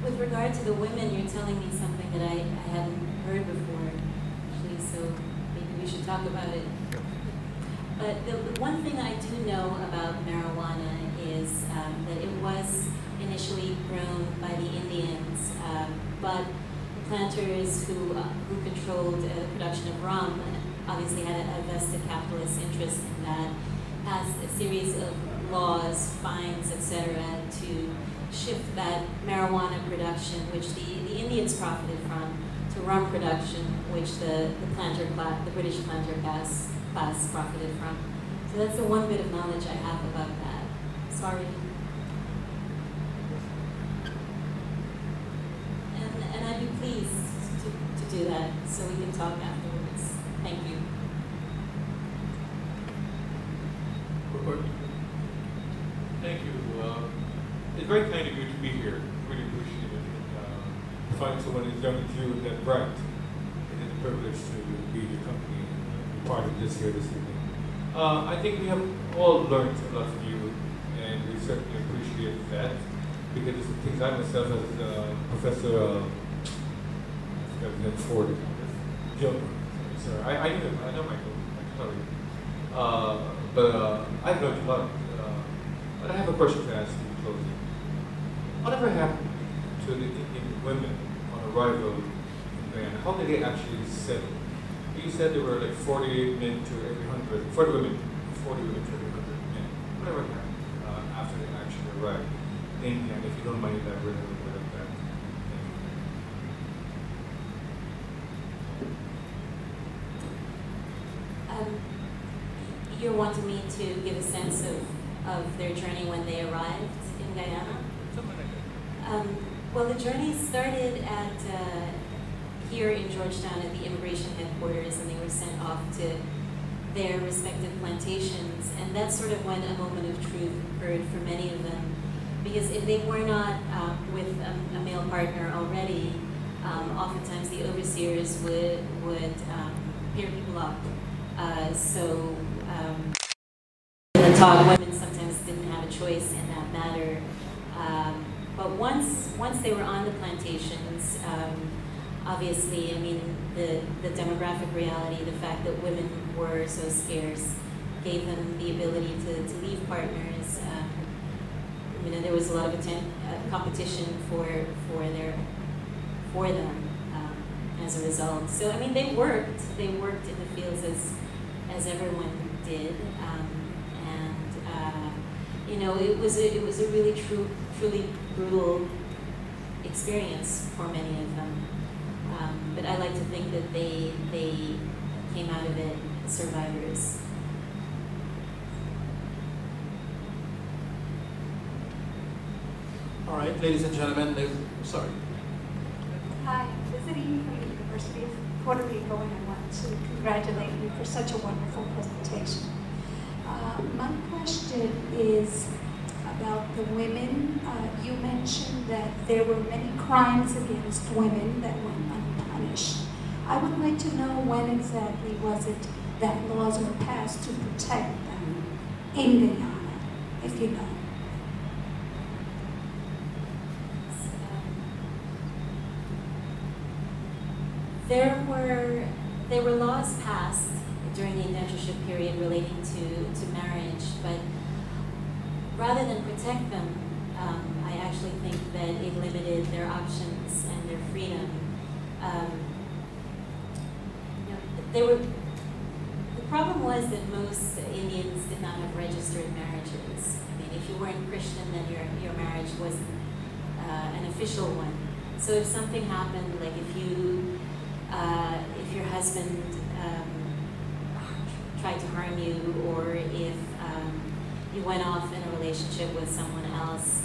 With regard to the women, you're telling me something that I hadn't heard before, actually, so maybe we should talk about it. But the one thing I do know about marijuana is that it was initially grown by the Indians, but the planters who controlled the production of rum obviously had a vested capitalist interest in that, passed a series of laws, fines, etc., to shift that marijuana production, which the Indians profited from, to rum production, which the British planter class profited from. So that's the one bit of knowledge I have about that. Sorry. And I'd be pleased to do that so we can talk afterwards. Thank you. Report. Thank you. It's very kind of you to be here. Really appreciate it. To find someone as young as you and that bright. It is a privilege to be your company and be part of this here this evening. I think we have all learned a lot from you, and we certainly appreciate that, because it's the things I myself as Professor Ford, Joe, sorry, I know Michael, sorry. But I've learned a lot. But I have a question to ask you in closing. Whatever happened to the Indian women on arrival in Guyana? How did they actually settle? You said there were like 48 men to every 100, 40 women to every 100 men. Whatever happened after they actually arrived in Guyana, if you don't mind elaborating a little bit on that. wanted me to give a sense of their journey when they arrived in Guyana. Well, the journey started at here in Georgetown at the immigration headquarters, and they were sent off to their respective plantations, and that's sort of when a moment of truth occurred for many of them. Because if they were not with a male partner already, oftentimes the overseers would pair people up. The talk, women sometimes didn't have a choice in that matter. But once they were on the plantations, obviously, I mean, the demographic reality, the fact that women were so scarce, gave them the ability to leave partners. You know, there was a lot of competition for them as a result. So I mean, they worked in the fields as everyone did, you know, it was a really truly brutal experience for many of them. But I like to think that they came out of it survivors. All right, ladies and gentlemen, sorry. Hi, I'm visiting from the University of Puerto Rico, and I want to congratulate you for such a wonderful presentation. My question is about the women. You mentioned that there were many crimes against women that went unpunished. I would like to know when exactly was it that laws were passed to protect them in Guyana, if you know. There were laws passed during the indentureship period relating to marriage, but rather than protect them, I actually think that it limited their options and their freedom. You know, the problem was that most Indians did not have registered marriages. I mean, if you weren't Christian, then your marriage wasn't an official one. So if something happened, like if your husband tried to harm you, or if you went off in a relationship with someone else,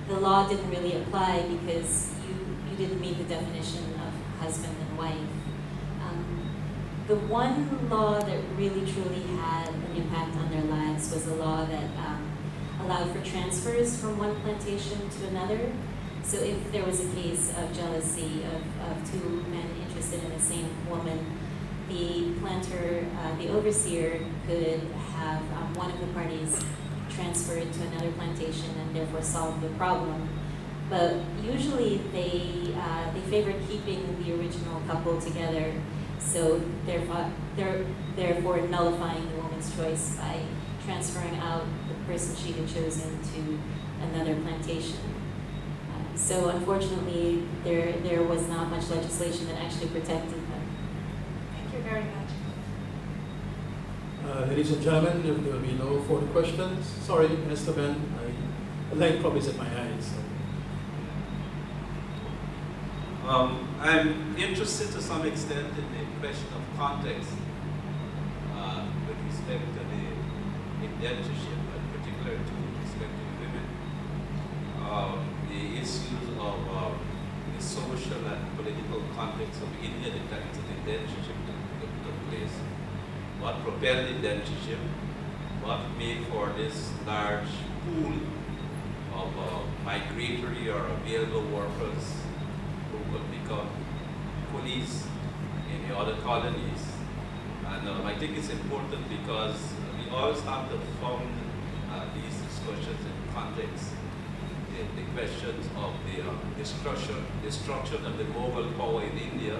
the law didn't really apply because you didn't meet the definition of husband and wife. The one law that really truly had an impact on their lives was a law that allowed for transfers from one plantation to another. So if there was a case of jealousy of two men interested in the same woman, the planter, the overseer, could have one of the parties transferred to another plantation and therefore solve the problem. But usually they favored keeping the original couple together, so therefore nullifying the woman's choice by transferring out the person she had chosen to another plantation. So unfortunately, there was not much legislation that actually protected them. Thank you very much. Ladies and gentlemen, if there will be no further questions, sorry, Mr. Ben, the light probably is in my eyes. So. I'm interested to some extent in the question of context with respect to the indentureship, and particularly with respect to women. The issues of the social and political context of India at the time the indentureship took place. What propelled the indentureship? What made for this large pool of migratory or available workers who could become police in the other colonies? And I think it's important because we always have to found these discussions in context. The questions of the destruction of the Mughal power in India,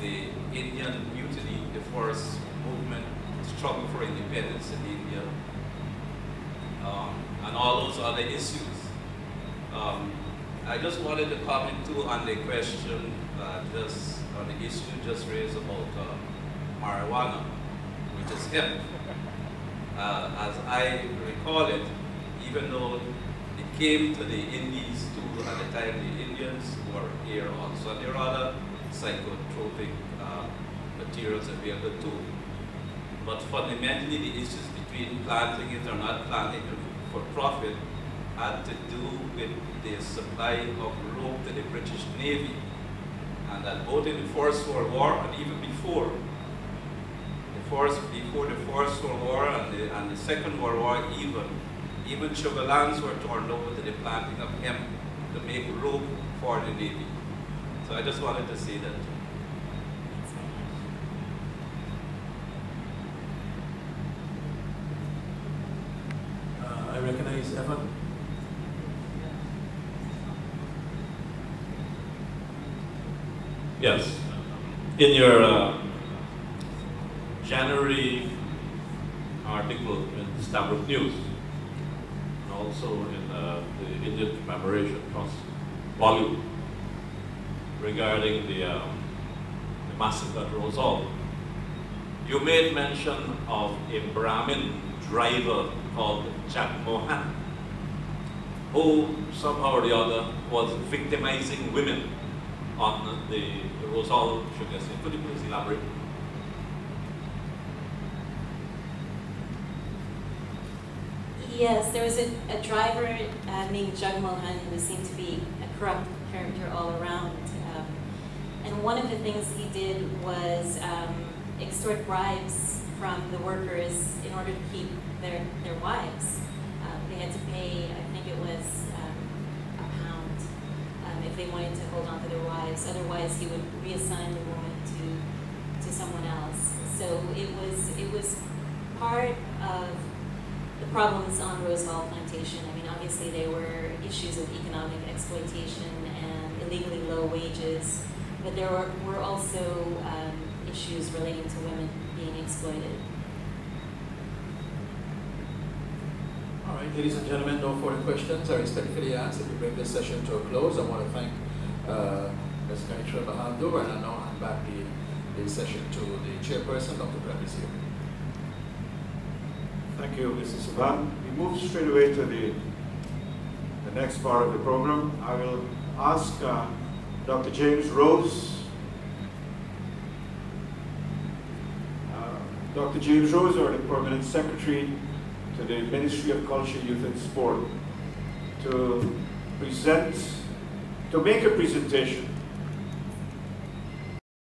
the Indian mutiny, the first movement, struggle for independence in India, and all those other issues. I just wanted to comment too on the question, just on the issue just raised about marijuana, which is hemp. As I recall it, even though it came to the Indies too at the time, the Indians were here also. There are other psychotropic materials available too. but fundamentally the issues between planting it or not planting it for profit had to do with the supply of rope to the British Navy. And that both in the First World War and even before the First World War and the Second World War even sugar lands were torn over to the planting of hemp to make rope for the Navy. So I just wanted to say that. I recognize Evan. Yes. In your January article in Stavros News, and also in the Indian Commemoration Trust volume regarding the massacre at Rosal, you made mention of a Brahmin driver called Jack Mohan, who somehow or the other was victimizing women on the Rosal sugar estate. Could you please elaborate? Yes, there was a driver named Jug Mohan who seemed to be a corrupt character all around. And one of the things he did was extort bribes from the workers in order to keep their wives. They had to pay, I think it was £1, if they wanted to hold on to their wives. Otherwise, he would reassign the woman to someone else. So it was part of the problems on Rosewall Plantation. I mean, obviously there were issues of economic exploitation and illegally low wages, but there were also issues relating to women being exploited. All right, ladies and gentlemen, no further questions are respectfully asked. If we bring this session to a close, I want to thank Ms. Gaiutra Bahadur, and I now hand back the session to the chairperson, Dr. Prabhasir. Thank you, Mr. Saban. We move straight away to the next part of the program. I will ask Dr. James Rose. Dr. James Rose, or the Permanent Secretary to the Ministry of Culture, Youth and Sport, to make a presentation